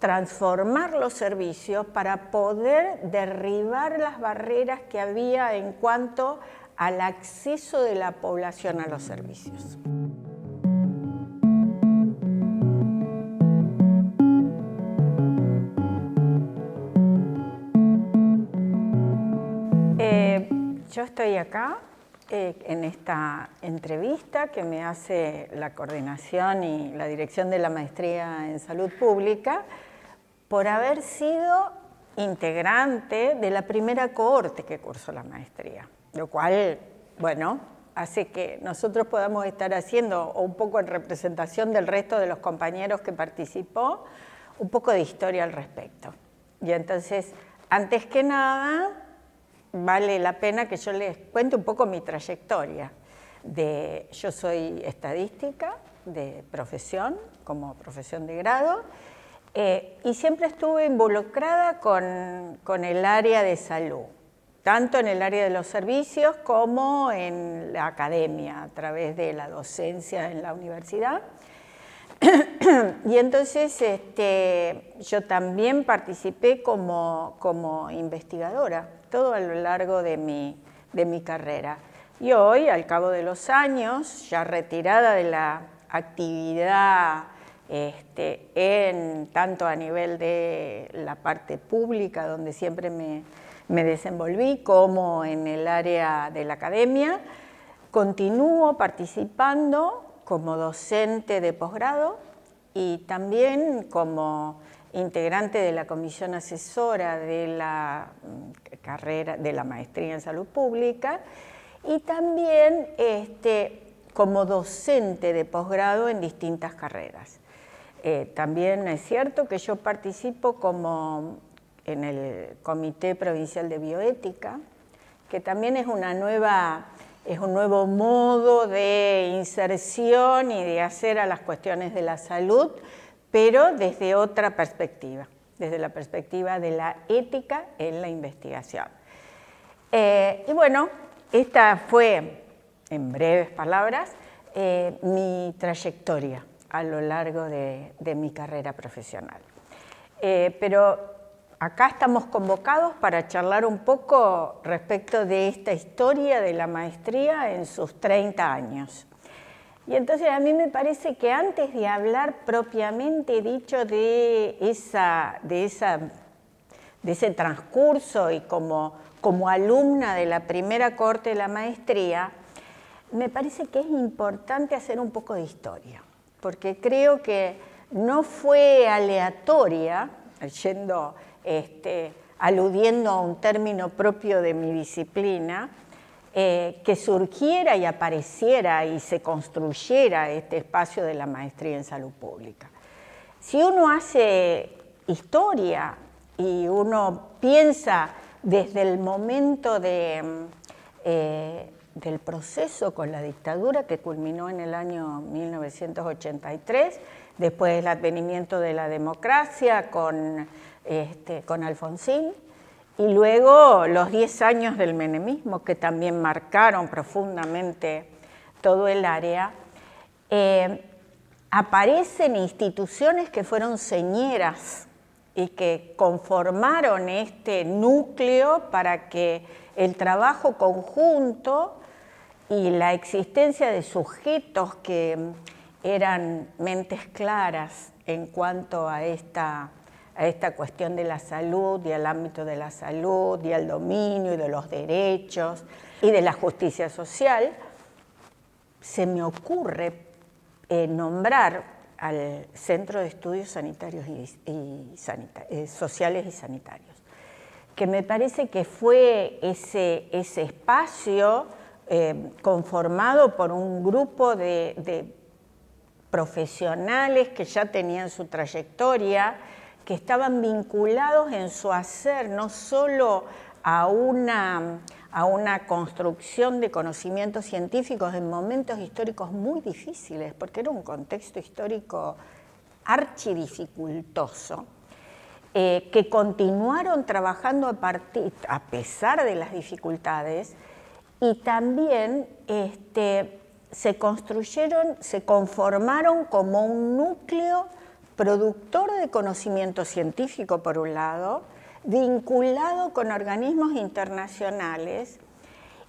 transformar los servicios para poder derribar las barreras que había en cuanto al acceso de la población a los servicios. Yo estoy acá en esta entrevista que me hace la coordinación y la dirección de la Maestría en Salud Pública por haber sido integrante de la primera cohorte que cursó la maestría, lo cual, bueno, hace que nosotros podamos estar haciendo, un poco en representación del resto de los compañeros que participó, un poco de historia al respecto. Y entonces, antes que nada, vale la pena que yo les cuente un poco mi trayectoria. Yo soy estadística de profesión, como profesión de grado, y siempre estuve involucrada con el área de salud, tanto en el área de los servicios como en la academia, a través de la docencia en la universidad. Y entonces yo también participé como investigadora, todo a lo largo de mi carrera. Y hoy, al cabo de los años, ya retirada de la actividad tanto a nivel de la parte pública, donde siempre me desenvolví, como en el área de la academia, continúo participando como docente de posgrado y también como integrante de la comisión asesora de la carrera de la maestría en salud pública y también como docente de posgrado en distintas carreras. También es cierto que yo participo en el Comité Provincial de Bioética, que también es un nuevo modo de inserción y de hacer a las cuestiones de la salud, pero desde otra perspectiva, desde la perspectiva de la ética en la investigación. Y bueno, esta fue, en breves palabras, mi trayectoria a lo largo de mi carrera profesional. Pero acá estamos convocados para charlar un poco respecto de esta historia de la maestría en sus 30 años. Y entonces a mí me parece que antes de hablar propiamente dicho de ese transcurso y como alumna de la primera cohorte de la maestría, me parece que es importante hacer un poco de historia, porque creo que no fue aleatoria, aludiendo a un término propio de mi disciplina, que surgiera y apareciera y se construyera este espacio de la maestría en salud pública. Si uno hace historia y uno piensa desde el momento del proceso con la dictadura que culminó en el año 1983, después del advenimiento de la democracia con Alfonsín, y luego los 10 años del menemismo, que también marcaron profundamente todo el área, aparecen instituciones que fueron señeras y que conformaron este núcleo para que el trabajo conjunto y la existencia de sujetos que eran mentes claras en cuanto a esta cuestión de la salud y al ámbito de la salud y al dominio y de los derechos y de la justicia social, se me ocurre nombrar al Centro de Estudios Sanitarios Sociales y Sanitarios, que me parece que fue ese espacio conformado por un grupo de profesionales que ya tenían su trayectoria, que estaban vinculados en su hacer no solo a una construcción de conocimientos científicos en momentos históricos muy difíciles, porque era un contexto histórico archidificultoso, que continuaron trabajando a pesar de las dificultades, y también se conformaron como un núcleo productor de conocimiento científico por un lado, vinculado con organismos internacionales,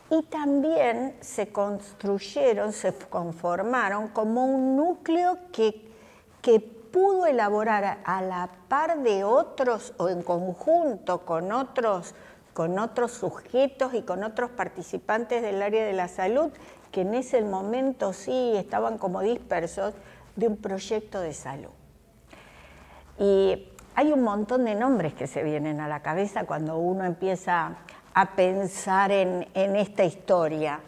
y también se construyeron, se conformaron como un núcleo que pudo elaborar a la par de otros o en conjunto con otros sujetos y con otros participantes del área de la salud que en ese momento sí estaban como dispersos, de un proyecto de salud. Y hay un montón de nombres que se vienen a la cabeza cuando uno empieza a pensar en esta historia,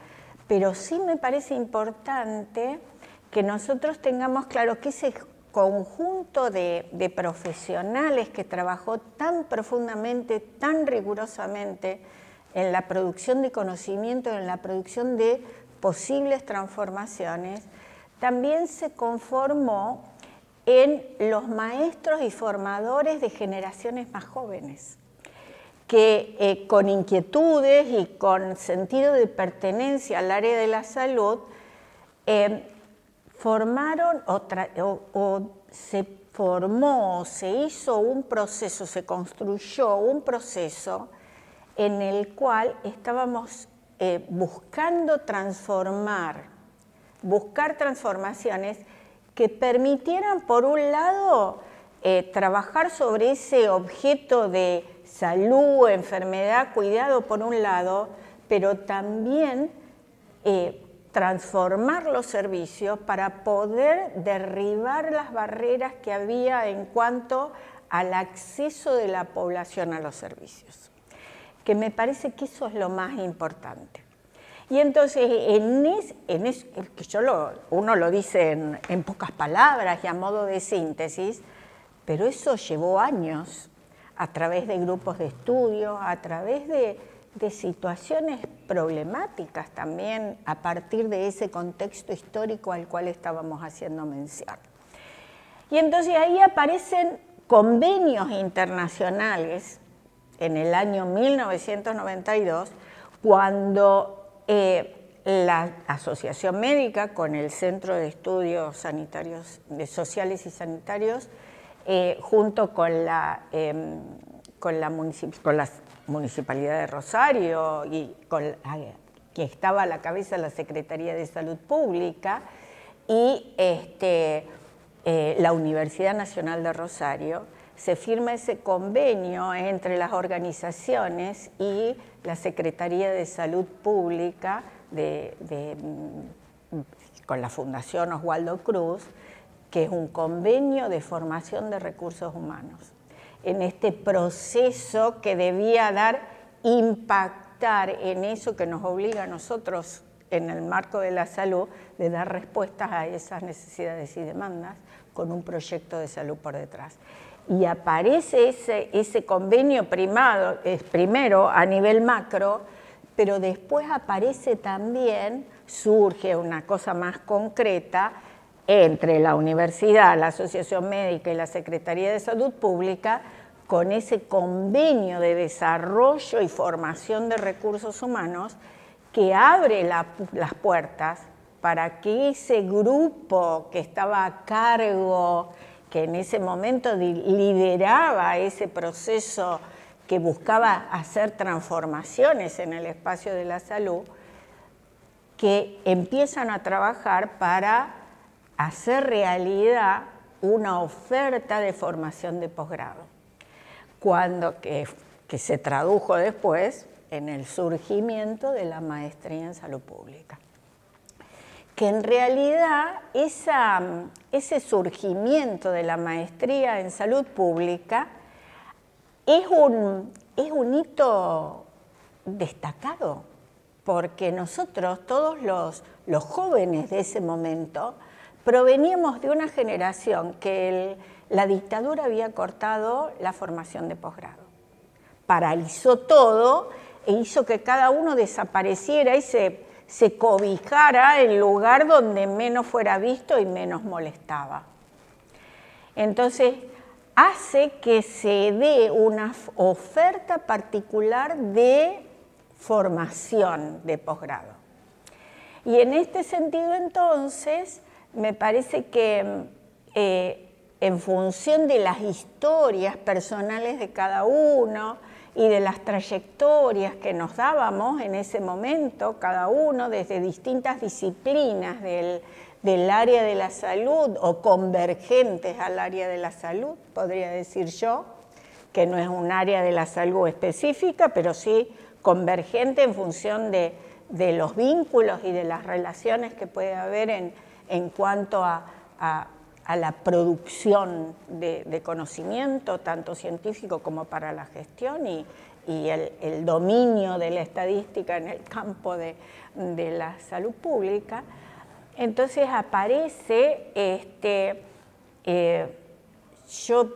pero sí me parece importante que nosotros tengamos claro que ese conjunto de profesionales que trabajó tan profundamente, tan rigurosamente en la producción de conocimiento, en la producción de posibles transformaciones, también se conformó en los maestros y formadores de generaciones más jóvenes, que con inquietudes y con sentido de pertenencia al área de la salud, formaron o se formó, se hizo un proceso, se construyó un proceso en el cual estábamos buscando buscar transformaciones que permitieran, por un lado, trabajar sobre ese objeto de salud, enfermedad, cuidado, por un lado, pero también transformar los servicios para poder derribar las barreras que había en cuanto al acceso de la población a los servicios, que me parece que eso es lo más importante. Y entonces, uno lo dice en pocas palabras y a modo de síntesis, pero eso llevó años, a través de grupos de estudio, a través de situaciones problemáticas también, a partir de ese contexto histórico al cual estábamos haciendo mención. Y entonces ahí aparecen convenios internacionales en el año 1992, cuando la Asociación Médica con el Centro de Estudios Sanitarios, Sociales y Sanitarios, junto con la Municipalidad de Rosario y que estaba a la cabeza de la Secretaría de Salud Pública, y la Universidad Nacional de Rosario, se firma ese convenio entre las organizaciones y la Secretaría de Salud Pública con la Fundación Oswaldo Cruz, que es un convenio de formación de recursos humanos. En este proceso que debía impactar en eso que nos obliga a nosotros en el marco de la salud, de dar respuestas a esas necesidades y demandas con un proyecto de salud por detrás. Y aparece ese convenio primero a nivel macro, pero después aparece también, surge una cosa más concreta entre la universidad, la Asociación Médica y la Secretaría de Salud Pública, con ese convenio de desarrollo y formación de recursos humanos que abre las puertas para que ese grupo que estaba a cargo, que en ese momento lideraba ese proceso que buscaba hacer transformaciones en el espacio de la salud, que empiezan a trabajar para hacer realidad una oferta de formación de posgrado, que se tradujo después en el surgimiento de la maestría en salud pública. Que en realidad ese surgimiento de la maestría en salud pública es un hito destacado, porque nosotros, todos los jóvenes de ese momento, proveníamos de una generación que la dictadura había cortado la formación de posgrado. Paralizó todo e hizo que cada uno desapareciera y se cobijara en el lugar donde menos fuera visto y menos molestaba. Entonces, hace que se dé una oferta particular de formación de posgrado. Y en este sentido, entonces, me parece que en función de las historias personales de cada uno y de las trayectorias que nos dábamos en ese momento, cada uno desde distintas disciplinas del área de la salud o convergentes al área de la salud, podría decir yo, que no es un área de la salud específica, pero sí convergente en función de los vínculos y de las relaciones que puede haber en cuanto a la producción de conocimiento, tanto científico como para la gestión y el dominio de la estadística en el campo de la salud pública. Entonces aparece, yo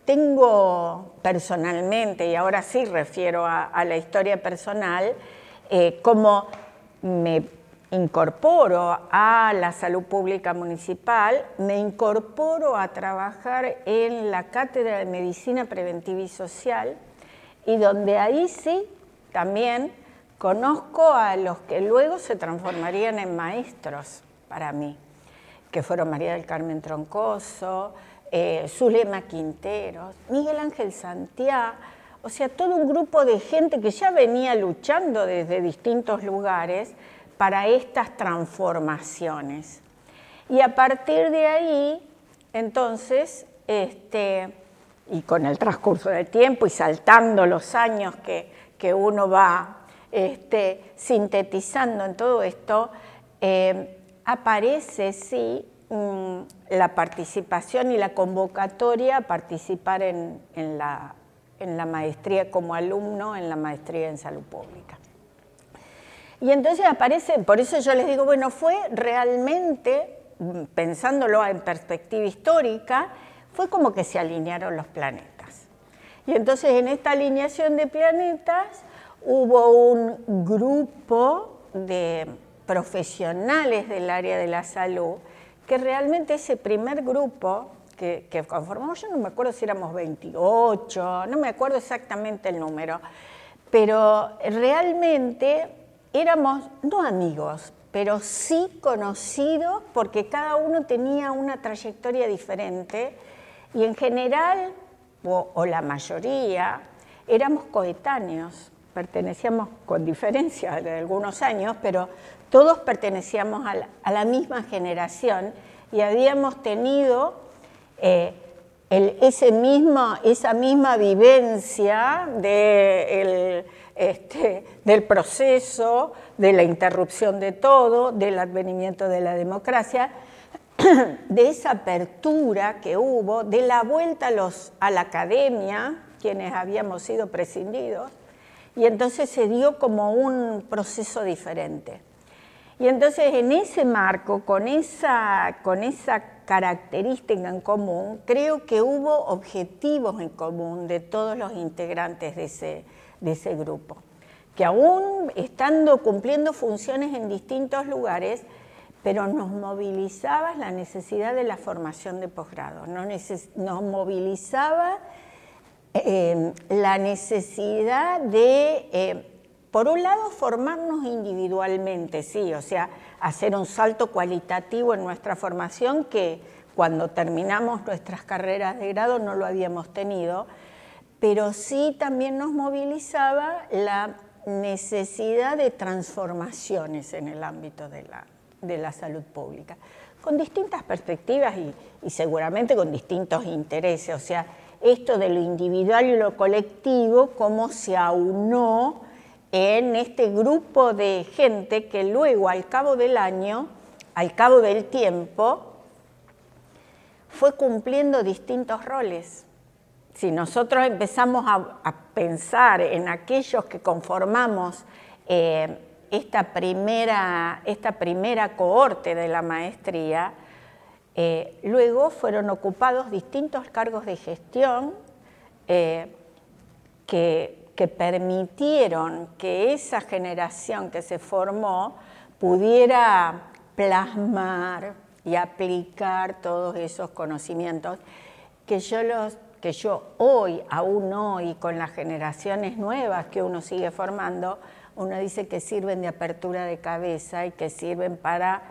tengo personalmente, y ahora sí refiero a la historia personal, como me incorporo a la salud pública municipal, me incorporo a trabajar en la Cátedra de Medicina Preventiva y Social, y donde ahí sí también conozco a los que luego se transformarían en maestros para mí, que fueron María del Carmen Troncoso, Zulema Quinteros, Miguel Ángel Santiago, o sea, todo un grupo de gente que ya venía luchando desde distintos lugares para estas transformaciones. Y a partir de ahí, entonces, y con el transcurso del tiempo y saltando los años que uno va sintetizando en todo esto, aparece, sí, la participación y la convocatoria a participar en la maestría como alumno, en la maestría en salud pública. Y entonces aparece, por eso yo les digo, bueno, fue realmente, pensándolo en perspectiva histórica, fue como que se alinearon los planetas. Y entonces en esta alineación de planetas hubo un grupo de profesionales del área de la salud, que realmente ese primer grupo que conformamos, yo no me acuerdo si éramos 28, no me acuerdo exactamente el número, pero realmente éramos, no amigos, pero sí conocidos porque cada uno tenía una trayectoria diferente y en general, o la mayoría, éramos coetáneos, pertenecíamos con diferencia de algunos años, pero todos pertenecíamos a la misma generación y habíamos tenido esa misma vivencia del proceso, de la interrupción de todo, del advenimiento de la democracia, de esa apertura que hubo, de la vuelta a la academia, quienes habíamos sido prescindidos, y entonces se dio como un proceso diferente. Y entonces en ese marco, con esa característica en común, creo que hubo objetivos en común de todos los integrantes de ese grupo, que aún estando cumpliendo funciones en distintos lugares, pero nos movilizaba la necesidad de la formación de posgrado, nos movilizaba la necesidad de, por un lado, formarnos individualmente, sí, o sea, hacer un salto cualitativo en nuestra formación que cuando terminamos nuestras carreras de grado no lo habíamos tenido, pero sí también nos movilizaba la necesidad de transformaciones en el ámbito de la salud pública, con distintas perspectivas y seguramente con distintos intereses, o sea, esto de lo individual y lo colectivo, cómo se aunó en este grupo de gente que luego, al cabo del año, al cabo del tiempo, fue cumpliendo distintos roles. Si nosotros empezamos a pensar en aquellos que conformamos esta primera cohorte de la maestría, luego fueron ocupados distintos cargos de gestión que permitieron que esa generación que se formó pudiera plasmar y aplicar todos esos conocimientos que yo hoy, aún hoy, con las generaciones nuevas que uno sigue formando, uno dice que sirven de apertura de cabeza y que sirven para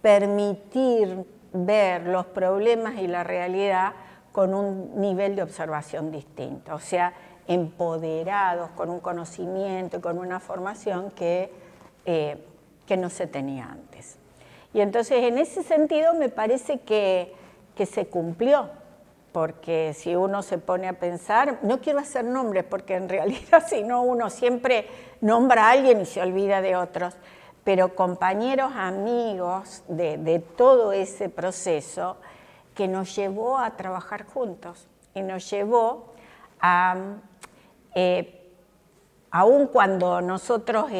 permitir ver los problemas y la realidad con un nivel de observación distinto, o sea, empoderados, con un conocimiento, con una formación que no se tenía antes. Y entonces, en ese sentido, me parece que se cumplió, porque si uno se pone a pensar, no quiero hacer nombres, porque en realidad si no uno siempre nombra a alguien y se olvida de otros, pero compañeros, amigos de todo ese proceso que nos llevó a trabajar juntos y nos llevó a, aun cuando nosotros,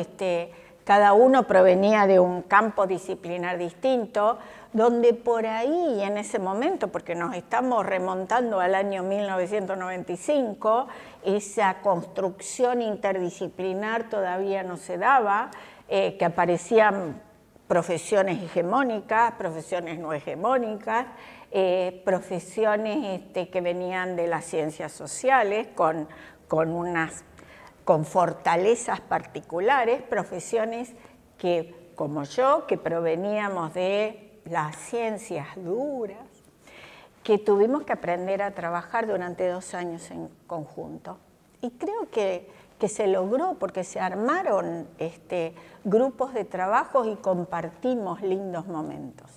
cada uno provenía de un campo disciplinar distinto, donde por ahí en ese momento, porque nos estamos remontando al año 1995, esa construcción interdisciplinar todavía no se daba, que aparecían profesiones hegemónicas, profesiones no hegemónicas, profesiones que venían de las ciencias sociales con fortalezas particulares, profesiones que, como yo, que proveníamos de las ciencias duras, que tuvimos que aprender a trabajar durante 2 años en conjunto. Y creo que se logró porque se armaron grupos de trabajo y compartimos lindos momentos.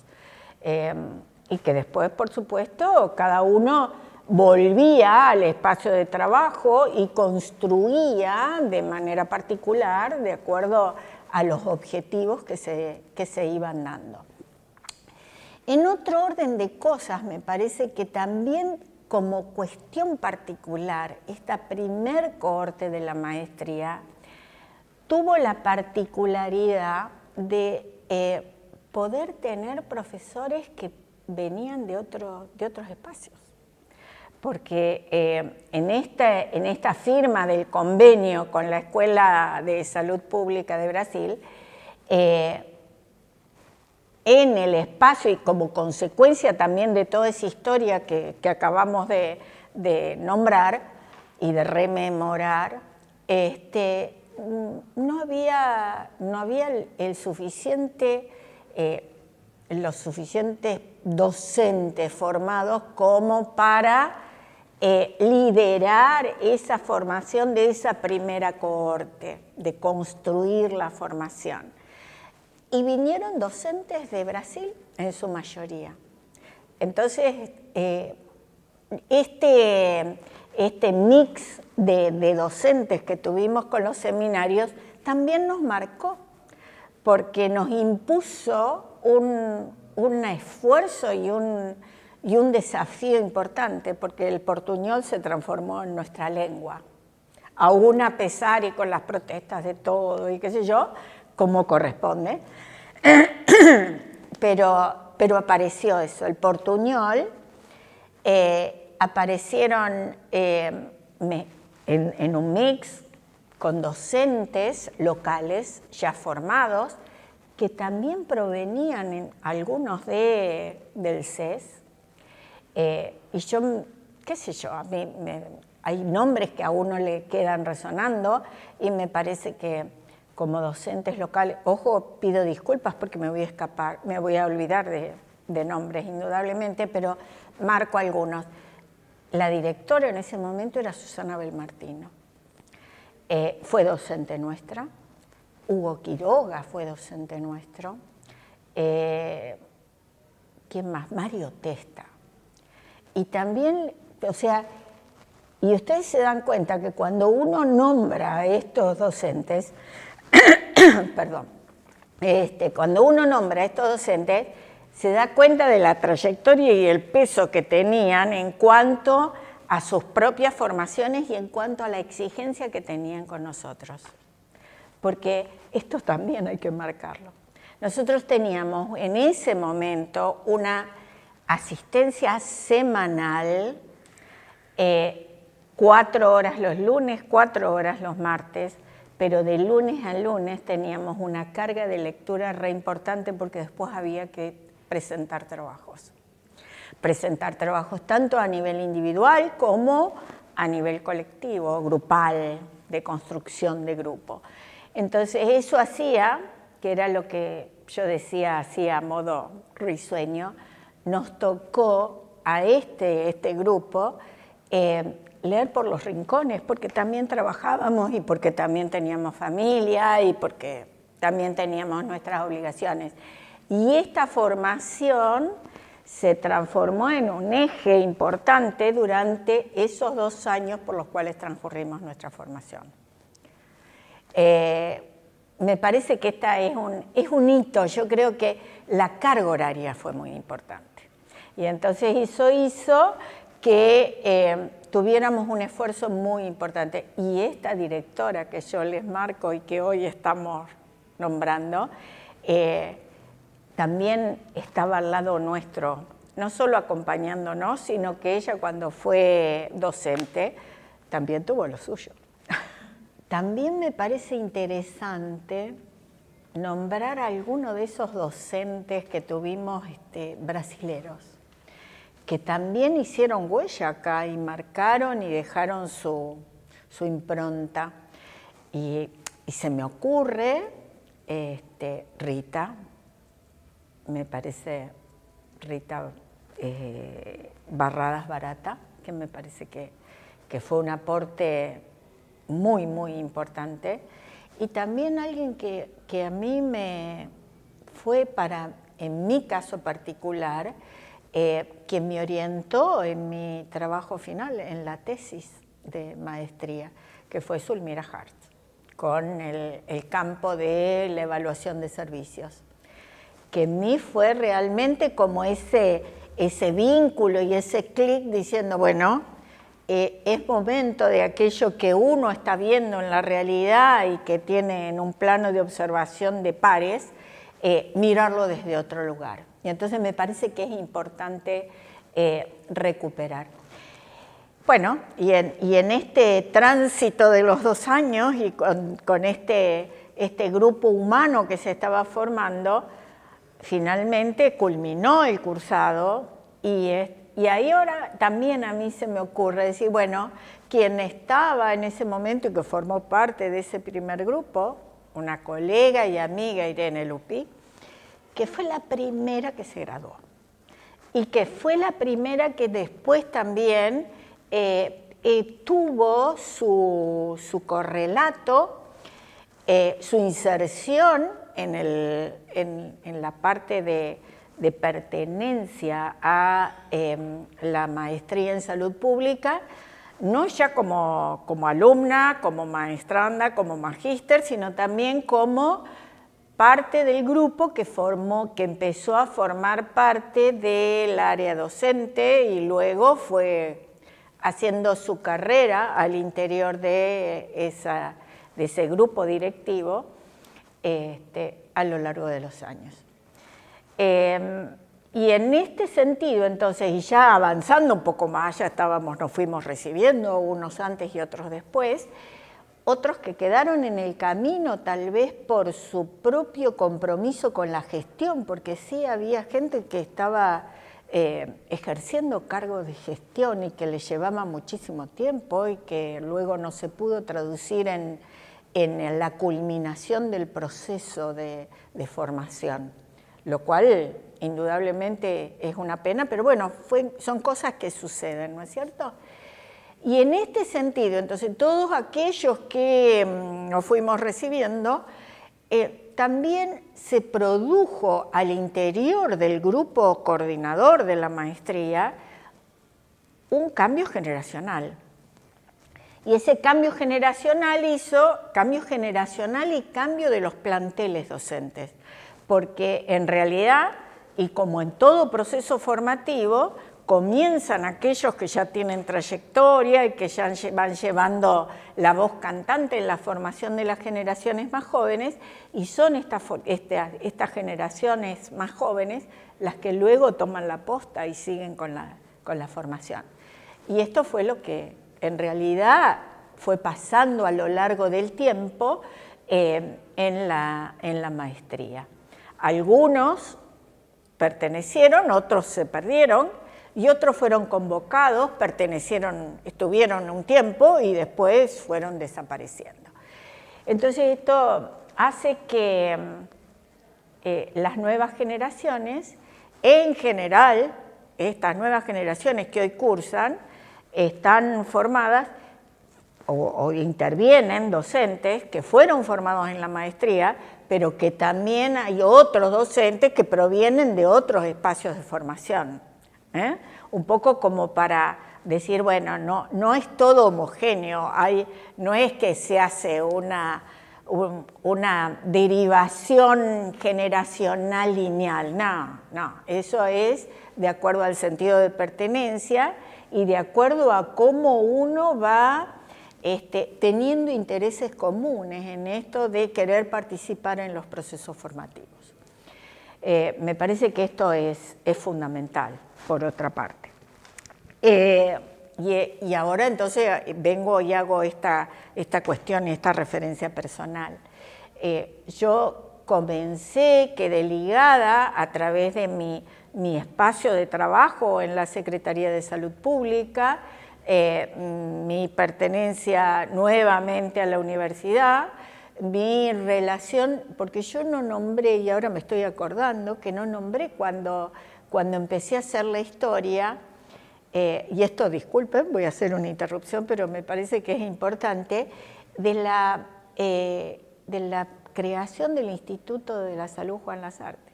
Y que después, por supuesto, cada uno volvía al espacio de trabajo y construía de manera particular de acuerdo a los objetivos que se iban dando. En otro orden de cosas, me parece que también como cuestión particular, esta primer cohorte de la maestría tuvo la particularidad de poder tener profesores que venían de otros espacios. Porque en esta firma del convenio con la Escuela de Salud Pública de Brasil, en el espacio y como consecuencia también de toda esa historia que acabamos de nombrar y de rememorar, no había los suficientes docentes formados como para liderar esa formación de esa primera cohorte, de construir la formación. Y vinieron docentes de Brasil en su mayoría. Entonces, este mix de docentes que tuvimos con los seminarios también nos marcó, porque nos impuso un esfuerzo y un desafío importante, porque el portuñol se transformó en nuestra lengua, aún a pesar y con las protestas de todo y qué sé yo, como corresponde, pero apareció eso, el portuñol, aparecieron en un mix con docentes locales ya formados, que también provenían algunos del CES, y yo, qué sé yo, a mí hay nombres que a uno le quedan resonando, y me parece que como docentes locales, ojo, pido disculpas porque me voy a olvidar de nombres indudablemente, pero marco algunos. La directora en ese momento era Susana Belmartino, fue docente nuestra. Hugo Quiroga fue docente nuestro. ¿Quién más? Mario Testa. Y también, o sea, y ustedes se dan cuenta que cuando uno nombra a estos docentes, perdón, cuando uno nombra a estos docentes, se da cuenta de la trayectoria y el peso que tenían en cuanto a sus propias formaciones y en cuanto a la exigencia que tenían con nosotros. Porque esto también hay que marcarlo. Nosotros teníamos en ese momento una asistencia semanal, 4 horas los lunes, 4 horas los martes, pero de lunes a lunes teníamos una carga de lectura re importante porque después había que presentar trabajos. Presentar trabajos tanto a nivel individual como a nivel colectivo, grupal, de construcción de grupo. Entonces eso hacía, que era lo que yo decía así a modo risueño, nos tocó a este grupo leer por los rincones, porque también trabajábamos y porque también teníamos familia y porque también teníamos nuestras obligaciones. Y esta formación se transformó en un eje importante durante esos 2 años por los cuales transcurrimos nuestra formación. Me parece que esta es un hito. Yo creo que la carga horaria fue muy importante. Y entonces eso hizo que tuviéramos un esfuerzo muy importante. Y esta directora que yo les marco y que hoy estamos nombrando, también estaba al lado nuestro, no solo acompañándonos, sino que ella cuando fue docente también tuvo lo suyo. También me parece interesante nombrar a alguno de esos docentes que tuvimos brasileros, que también hicieron huella acá y marcaron y dejaron su impronta. Y se me ocurre Rita, me parece Rita Barradas Barata, que me parece que fue un aporte muy, muy importante. Y también alguien que a mí me fue en mi caso particular, quien me orientó en mi trabajo final, en la tesis de maestría, que fue Zulmira Hart, con el campo de la evaluación de servicios, que en mí fue realmente como ese vínculo y ese clic diciendo, bueno, es momento de aquello que uno está viendo en la realidad y que tiene en un plano de observación de pares, mirarlo desde otro lugar. Y entonces me parece que es importante recuperar. Bueno, y en este tránsito de los 2 años y con este grupo humano que se estaba formando, finalmente culminó el cursado y ahí ahora también a mí se me ocurre decir, bueno, quien estaba en ese momento y que formó parte de ese primer grupo, una colega y amiga, Irene Lupi, que fue la primera que se graduó y que fue la primera que después también tuvo su correlato, su inserción en la parte de pertenencia a la maestría en salud pública, no ya como alumna, como maestranda, como magíster, sino también como parte del grupo que empezó a formar parte del área docente y luego fue haciendo su carrera al interior de ese grupo directivo a lo largo de los años. Y en este sentido, entonces, y ya avanzando un poco más, nos fuimos recibiendo unos antes y otros después, otros que quedaron en el camino tal vez por su propio compromiso con la gestión, porque sí había gente que estaba ejerciendo cargos de gestión y que le llevaba muchísimo tiempo y que luego no se pudo traducir en la culminación del proceso de formación, lo cual indudablemente es una pena, pero bueno, son cosas que suceden, ¿no es cierto? Y en este sentido, entonces, todos aquellos que nos fuimos recibiendo, también se produjo al interior del grupo coordinador de la maestría un cambio generacional. Y ese cambio generacional hizo cambio generacional y cambio de los planteles docentes, porque en realidad, y como en todo proceso formativo, comienzan aquellos que ya tienen trayectoria y que ya van llevando la voz cantante en la formación de las generaciones más jóvenes, y son estas generaciones más jóvenes las que luego toman la posta y siguen con la formación. Y esto fue lo que en realidad fue pasando a lo largo del tiempo en la maestría. Algunos pertenecieron, otros se perdieron, y otros fueron convocados, estuvieron un tiempo y después fueron desapareciendo. Entonces esto hace que las nuevas generaciones, en general, estas nuevas generaciones que hoy cursan están formadas o intervienen docentes que fueron formados en la maestría, pero que también hay otros docentes que provienen de otros espacios de formación. Un poco como para decir, bueno, no es todo homogéneo, no es que se hace una derivación generacional lineal, no, eso es de acuerdo al sentido de pertenencia y de acuerdo a cómo uno va teniendo intereses comunes en esto de querer participar en los procesos formativos. Me parece que esto es fundamental, por otra parte. Y ahora entonces vengo y hago esta cuestión y esta referencia personal. Yo comencé, quedé ligada a través de mi espacio de trabajo en la Secretaría de Salud Pública, mi pertenencia nuevamente a la universidad, mi relación, porque yo no nombré, y ahora me estoy acordando, que no nombré cuando empecé a hacer la historia, y esto, disculpen, voy a hacer una interrupción, pero me parece que es importante, de la creación del Instituto de la Salud Juan Lasarte,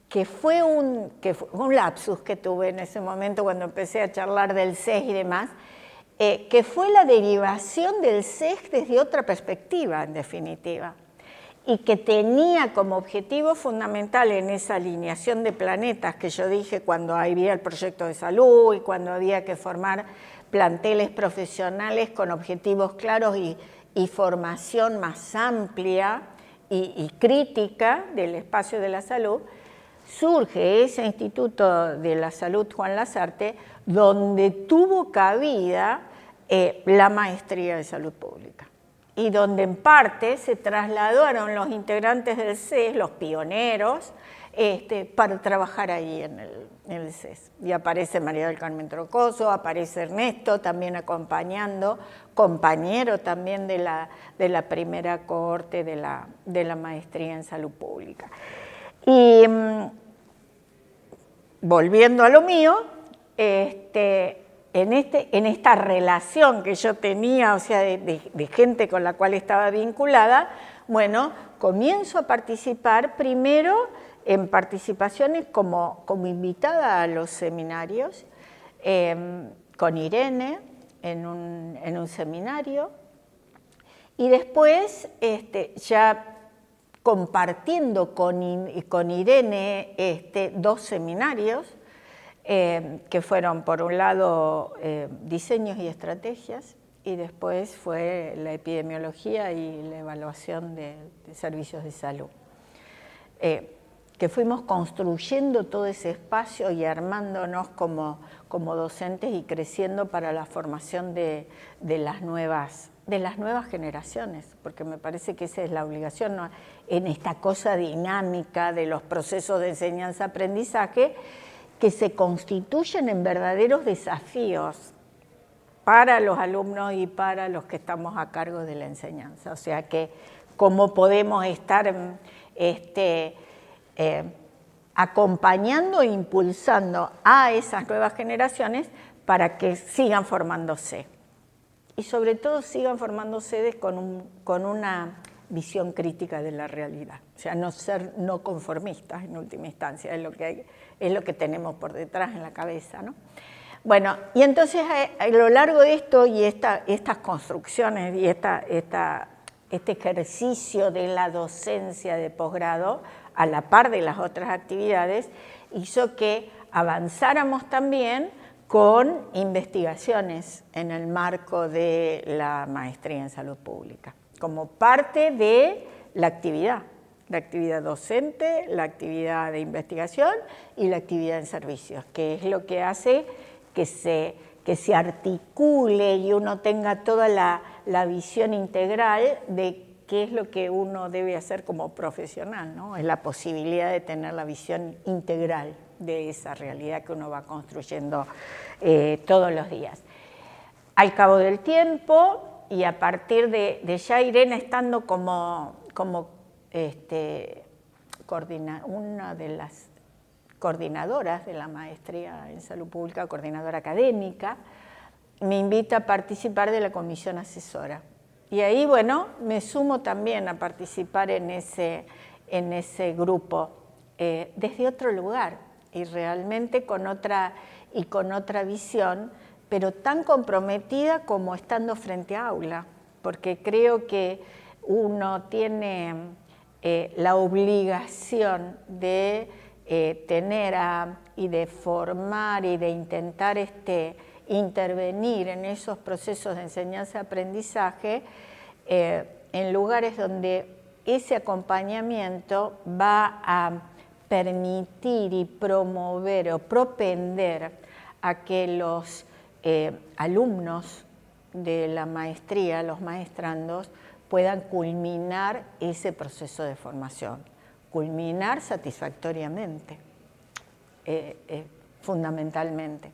que fue un lapsus que tuve en ese momento cuando empecé a charlar del CES y demás, que fue la derivación del CES desde otra perspectiva, en definitiva, y que tenía como objetivo fundamental en esa alineación de planetas que yo dije cuando había el proyecto de salud y cuando había que formar planteles profesionales con objetivos claros y formación más amplia y crítica del espacio de la salud, surge ese Instituto de la Salud Juan Lasarte, donde tuvo cabida la maestría de salud pública y donde en parte se trasladaron los integrantes del CES, los pioneros, para trabajar ahí en el CES. Y aparece María del Carmen Troncoso, aparece Ernesto también acompañando, compañero también de la primera cohorte de la maestría en salud pública. Y volviendo a lo mío, en esta relación que yo tenía, o sea, de gente con la cual estaba vinculada, bueno, comienzo a participar primero en participaciones como invitada a los seminarios, con Irene en un seminario, y después ya compartiendo con Irene 2 seminarios, que fueron por un lado diseños y estrategias, y después fue la epidemiología y la evaluación de servicios de salud. Que fuimos construyendo todo ese espacio y armándonos como docentes y creciendo para la formación de las nuevas generaciones, porque me parece que esa es la obligación, ¿no? En esta cosa dinámica de los procesos de enseñanza-aprendizaje que se constituyen en verdaderos desafíos para los alumnos y para los que estamos a cargo de la enseñanza. O sea que cómo podemos estar acompañando e impulsando a esas nuevas generaciones para que sigan formándose. Y sobre todo sigan formándose con una visión crítica de la realidad. O sea, no ser no conformistas en última instancia, es lo que tenemos por detrás en la cabeza, ¿no? Bueno, y entonces a lo largo de esto y estas construcciones y este ejercicio de la docencia de posgrado, a la par de las otras actividades, hizo que avanzáramos también con investigaciones en el marco de la maestría en salud pública, como parte de la actividad docente, la actividad de investigación y la actividad en servicios, que es lo que hace que se articule y uno tenga toda la visión integral de qué es lo que uno debe hacer como profesional, ¿no? Es la posibilidad de tener la visión integral de esa realidad que uno va construyendo todos los días. Al cabo del tiempo y a partir de ya Irene estando una de las coordinadoras de la maestría en salud pública, coordinadora académica, me invita a participar de la comisión asesora. Y ahí, bueno, me sumo también a participar en ese grupo, desde otro lugar y realmente con otra visión, pero tan comprometida como estando frente a aula, porque creo que uno tiene la obligación de tener y de formar y de intentar intervenir en esos procesos de enseñanza-aprendizaje en lugares donde ese acompañamiento va a permitir y promover o propender a que los alumnos de la maestría, los maestrandos, puedan culminar ese proceso de formación, culminar satisfactoriamente, fundamentalmente.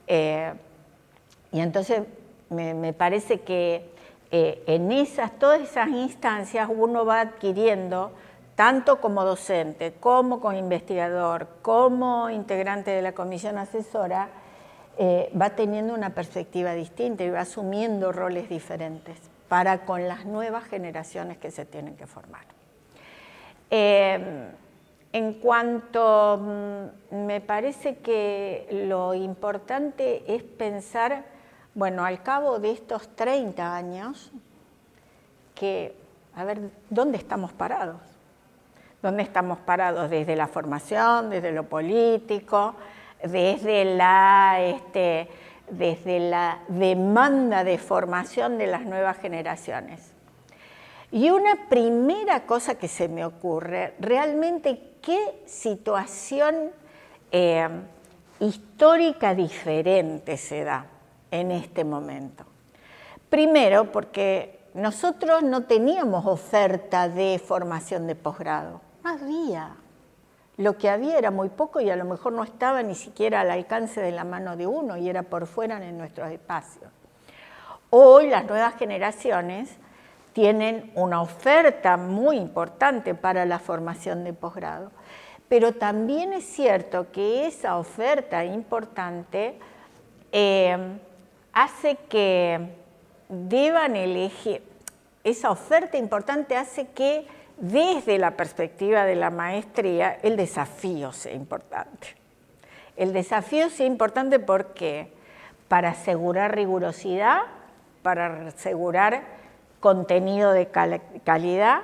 Y entonces me parece que en todas esas instancias uno va adquiriendo, tanto como docente, como como investigador, como integrante de la comisión asesora, va teniendo una perspectiva distinta y va asumiendo roles diferentes para con las nuevas generaciones que se tienen que formar. En cuanto, me parece que lo importante es pensar, bueno, al cabo de estos 30 años, que, a ver, ¿dónde estamos parados? ¿Dónde estamos parados? Desde la formación, desde lo político, desde la demanda de formación de las nuevas generaciones. Y una primera cosa que se me ocurre, realmente qué situación histórica diferente se da en este momento. Primero, porque nosotros no teníamos oferta de formación de posgrado, no había. Lo que había era muy poco y a lo mejor no estaba ni siquiera al alcance de la mano de uno y era por fuera en nuestros espacios. Hoy las nuevas generaciones tienen una oferta muy importante para la formación de posgrado, pero también es cierto que esa oferta importante hace que deban elegir, esa oferta importante hace que desde la perspectiva de la maestría el desafío sea importante. El desafío sea importante porque para asegurar rigurosidad, para asegurar contenido de calidad,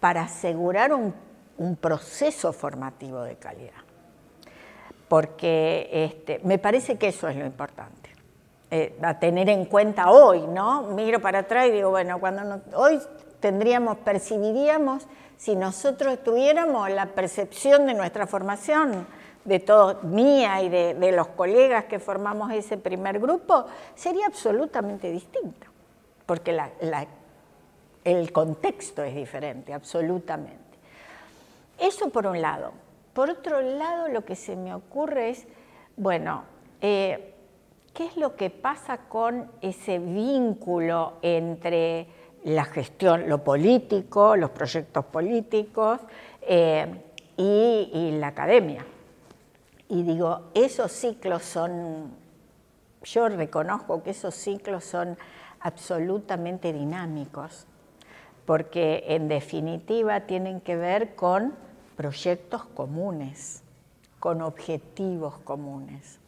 para asegurar un proceso formativo de calidad. Porque me parece que eso es lo importante. A tener en cuenta hoy, ¿no? Miro para atrás y digo, bueno, hoy percibiríamos, si nosotros tuviéramos la percepción de nuestra formación, de todos, mía y de los colegas que formamos ese primer grupo, sería absolutamente distinto, porque el contexto es diferente, absolutamente. Eso por un lado. Por otro lado, lo que se me ocurre es, bueno, ¿qué es lo que pasa con ese vínculo entre la gestión, lo político, los proyectos políticos y la academia? Y digo, esos ciclos yo reconozco que esos ciclos son absolutamente dinámicos, porque en definitiva tienen que ver con proyectos comunes, con objetivos comunes.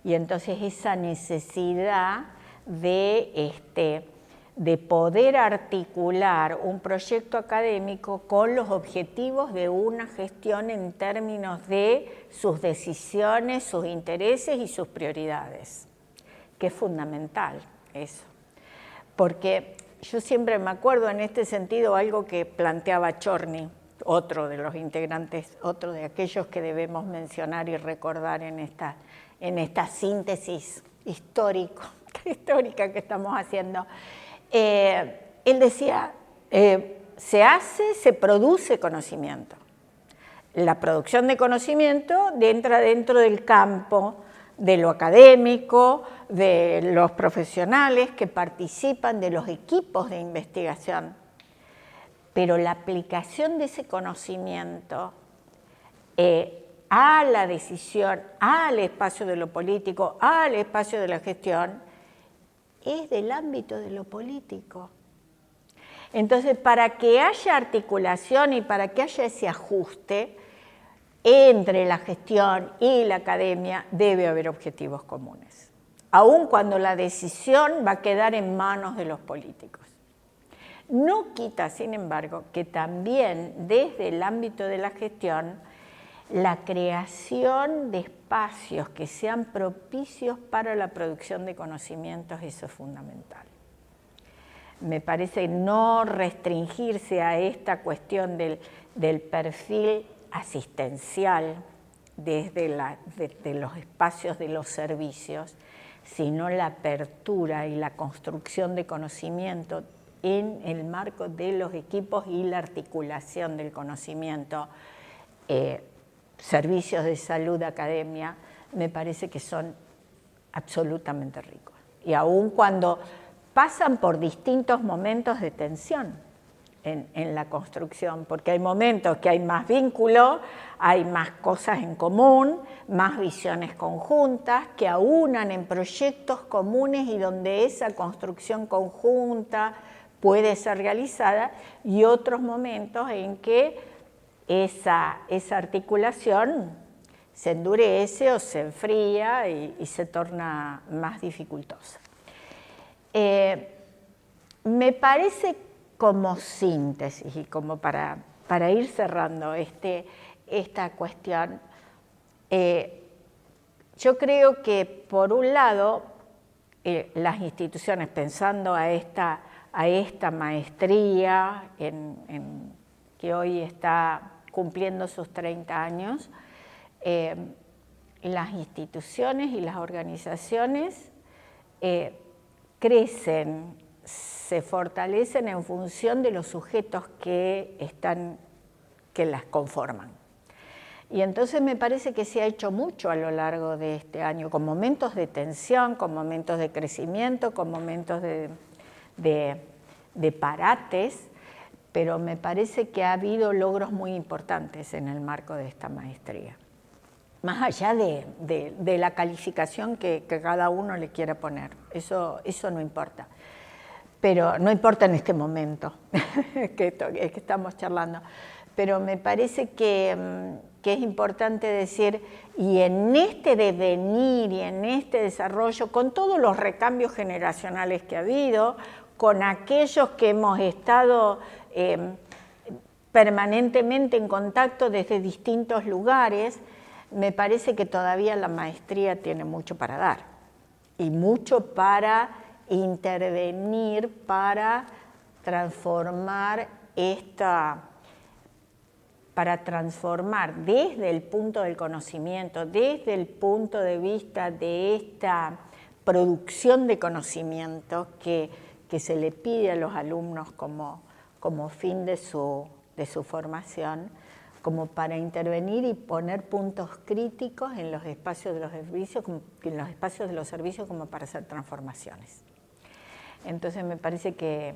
Y entonces esa necesidad de poder articular un proyecto académico con los objetivos de una gestión en términos de sus decisiones, sus intereses y sus prioridades, que es fundamental eso. Porque yo siempre me acuerdo en este sentido algo que planteaba Chorny, otro de los integrantes, otro de aquellos que debemos mencionar y recordar en esta síntesis histórica que estamos haciendo. Él decía, se produce conocimiento. La producción de conocimiento entra dentro del campo de lo académico, de los profesionales que participan, de los equipos de investigación. Pero la aplicación de ese conocimiento a la decisión, al espacio de lo político, al espacio de la gestión, es del ámbito de lo político. Entonces, para que haya articulación y para que haya ese ajuste entre la gestión y la academia, debe haber objetivos comunes, aun cuando la decisión va a quedar en manos de los políticos. No quita, sin embargo, que también desde el ámbito de la gestión, la creación de espacios que sean propicios para la producción de conocimientos, eso es fundamental. Me parece no restringirse a esta cuestión del perfil asistencial desde los espacios de los servicios, sino la apertura y la construcción de conocimiento en el marco de los equipos y la articulación del conocimiento, servicios de salud, academia, me parece que son absolutamente ricos. Y aun cuando pasan por distintos momentos de tensión en la construcción, porque hay momentos que hay más vínculo, hay más cosas en común, más visiones conjuntas, que aunan en proyectos comunes y donde esa construcción conjunta puede ser realizada, y otros momentos en que esa articulación se endurece o se enfría y se torna más dificultosa. Me parece, como síntesis y como para ir cerrando esta cuestión, yo creo que por un lado las instituciones, pensando a esta maestría que hoy está cumpliendo sus 30 años, las instituciones y las organizaciones crecen, se fortalecen en función de los sujetos que las conforman. Y entonces me parece que se ha hecho mucho a lo largo de este año, con momentos de tensión, con momentos de crecimiento, con momentos de parates, pero me parece que ha habido logros muy importantes en el marco de esta maestría, más allá de la calificación que cada uno le quiera poner, eso no importa. Pero no importa en este momento que estamos charlando, pero me parece que es importante decir, y en este devenir y en este desarrollo, con todos los recambios generacionales que ha habido, con aquellos que hemos estado permanentemente en contacto desde distintos lugares, me parece que todavía la maestría tiene mucho para dar y mucho para intervenir para transformar desde el punto del conocimiento, desde el punto de vista de esta producción de conocimiento que se le pide a los alumnos como fin de su formación, como para intervenir y poner puntos críticos en los espacios de los servicios como para hacer transformaciones. Entonces me parece que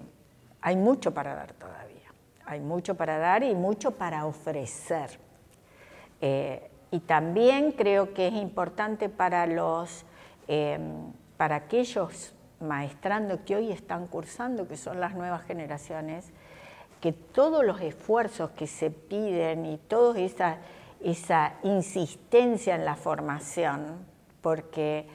hay mucho para dar todavía, hay mucho para dar y mucho para ofrecer. Y también creo que es importante para aquellos maestrandos que hoy están cursando, que son las nuevas generaciones, que todos los esfuerzos que se piden y toda esa insistencia en la formación, porque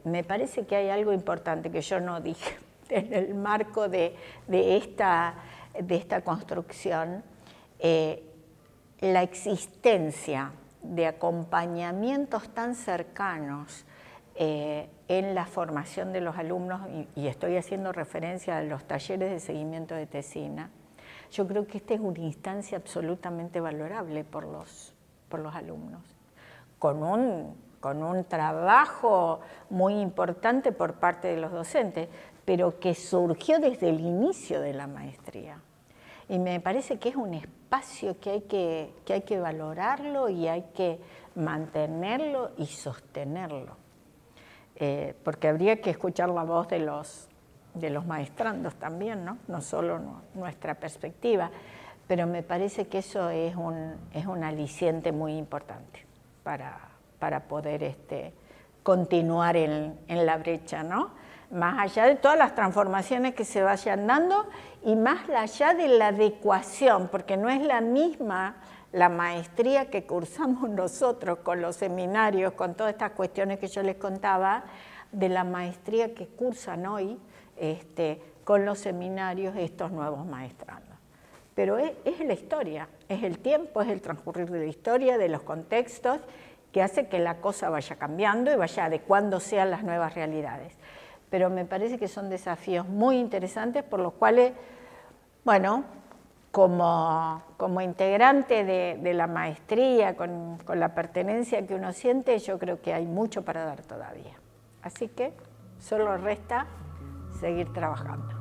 me parece que hay algo importante que yo no dije en el marco de esta construcción, la existencia de acompañamientos tan cercanos en la formación de los alumnos, y estoy haciendo referencia a los talleres de seguimiento de tesina. Yo creo que esta es una instancia absolutamente valorable por los alumnos, con un trabajo muy importante por parte de los docentes, pero que surgió desde el inicio de la maestría. Y me parece que es un espacio que hay que valorarlo y hay que mantenerlo y sostenerlo. Porque habría que escuchar la voz de los maestrandos también, no solo nuestra perspectiva, pero me parece que eso es un aliciente muy importante. para poder continuar en la brecha, ¿no? Más allá de todas las transformaciones que se vayan dando y más allá de la adecuación, porque no es la misma la maestría que cursamos nosotros con los seminarios, con todas estas cuestiones que yo les contaba, de la maestría que cursan hoy con los seminarios estos nuevos maestrandos. Pero es la historia, es el tiempo, es el transcurrir de la historia, de los contextos, que hace que la cosa vaya cambiando y vaya adecuándose a las nuevas realidades. Pero me parece que son desafíos muy interesantes por los cuales, bueno, como integrante de la maestría, con la pertenencia que uno siente, yo creo que hay mucho para dar todavía. Así que solo resta seguir trabajando.